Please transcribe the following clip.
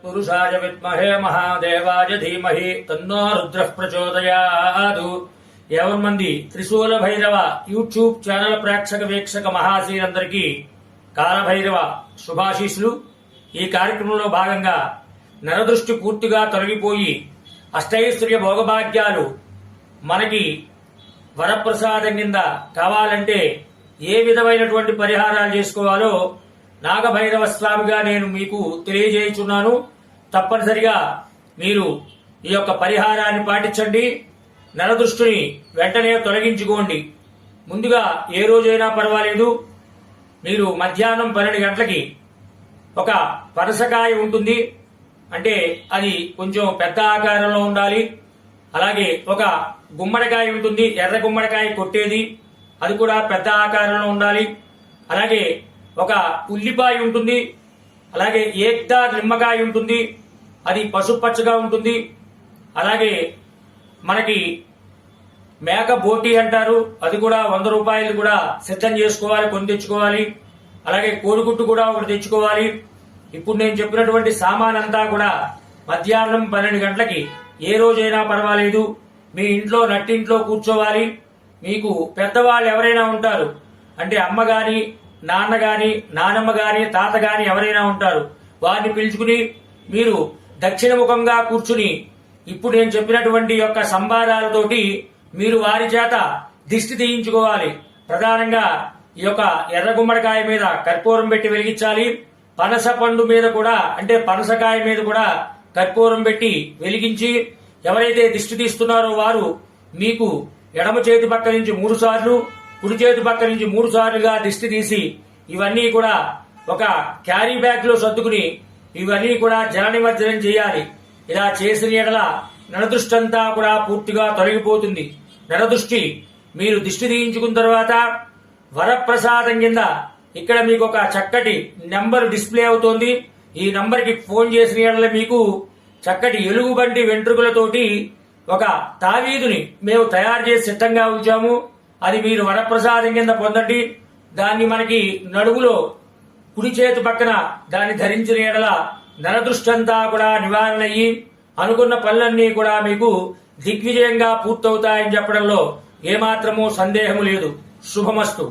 పురుషాయ విద్మహే మహాదేవాయ ధీమహి తన్నో రుద్రః ప్రచోదయాదు. 50 మంది త్రిశూల భైరవ యూట్యూబ్ ఛానల్ ప్రేక్షక వీక్షక మహాశీలందరికీ కాలభైరవ శుభాశీస్సులు. ఈ కార్యక్రమంలో భాగంగా నరదృష్టి పూర్తిగా తొలగిపోయి అష్టైశ్వర్య భోగభాగ్యాలు మనకి వరప్రసాదం కింద కావాలంటే ఏ విధమైనటువంటి పరిహారాలు చేసుకోవాలో నాగభైరవ స్వామిగా నేను మీకు తెలియజేయుచున్నాను. తప్పనిసరిగా మీరు ఈ యొక్క పరిహారాన్ని పాటించండి. నరదృష్టిని వెంటనే తొలగించుకోండి. ముందుగా ఏ రోజైనా పర్వాలేదు, మీరు మధ్యాహ్నం 12 గంటలకి ఒక పనసకాయ ఉంటుంది, అంటే అది కొంచెం పెద్ద ఆకారంలో ఉండాలి. అలాగే ఒక గుమ్మడికాయ ఉంటుంది, ఎర్ర గుమ్మడికాయ కొట్టేది, అది కూడా పెద్ద ఆకారంలో ఉండాలి. అలాగే ఒక ఉల్లిపాయ ఉంటుంది, అలాగే ఏక్దార్ నిమ్మకాయ ఉంటుంది, అది పసుపచ్చగా ఉంటుంది. అలాగే మనకి మేక బోటి అంటారు, అది కూడా 100 రూపాయలు కూడా సిద్ధం చేసుకోవాలి, కొని తెచ్చుకోవాలి. అలాగే కోడిగుట్టు కూడా ఒకటి తెచ్చుకోవాలి. ఇప్పుడు నేను చెప్పినటువంటి సామాన్ అంతా కూడా మధ్యాహ్నం 12 గంటలకి ఏ రోజైనా పర్వాలేదు మీ ఇంట్లో నట్టింట్లో కూర్చోవాలి. మీకు పెద్దవాళ్ళు ఎవరైనా ఉంటారు, అంటే అమ్మ గాని, నాన్న గాని, నానమ్మ గాని, తాత గాని ఎవరైనా ఉంటారు, వారిని పిలుచుకుని మీరు దక్షిణముఖంగా కూర్చుని ఇప్పుడు నేను చెప్పినటువంటి యొక్క సంభారాలతోటి మీరు వారి చేత దిష్టి తీయించుకోవాలి. ప్రధానంగా ఈ యొక్క ఎర్ర గుమ్మడికాయ మీద కర్పూరం పెట్టి వెలిగించాలి. పనస పండు మీద కూడా, అంటే పనసకాయ మీద కూడా కర్పూరం పెట్టి వెలిగించి ఎవరైతే దిష్టి తీస్తున్నారో వారు మీకు ఎడమ చేతి పక్క నుంచి 3 సార్లు, కుడి చేతి పక్క నుంచి 3 సార్లుగా దిష్టి తీసి ఇవన్నీ కూడా ఒక క్యారీ బ్యాగ్ లో సర్దుకుని ఇవన్నీ కూడా జల నిమజ్జనం చేయాలి. ఇలా చేసిన ఎడల నరదృష్టి అంతా కూడా పూర్తిగా తొలగిపోతుంది. నరదృష్టి మీరు దిష్టి తీయించుకున్న తర్వాత వరప్రసాదం కింద ఇక్కడ మీకు ఒక చక్కటి నెంబర్ డిస్ప్లే అవుతోంది. ఈ నంబర్ కి ఫోన్ చేసిన ఎడల మీకు చక్కటి ఎలుగుబంటి వెంట్రుకలతోటి ఒక తావీదుని మేము తయారు చేసి సిద్ధంగా ఉంచాము. అది మీరు వరప్రసాదం కింద పొందండి. దాన్ని మనకి నడుములో కుడి చేతి పక్కన దాన్ని ధరించిన ఎడల నరదృష్టి అంతా కూడా నివారణ అయ్యి అనుకున్న పనులన్నీ కూడా మీకు దిగ్విజయంగా పూర్తవుతాయని చెప్పడంలో ఏమాత్రమూ సందేహము లేదు. శుభమస్తు.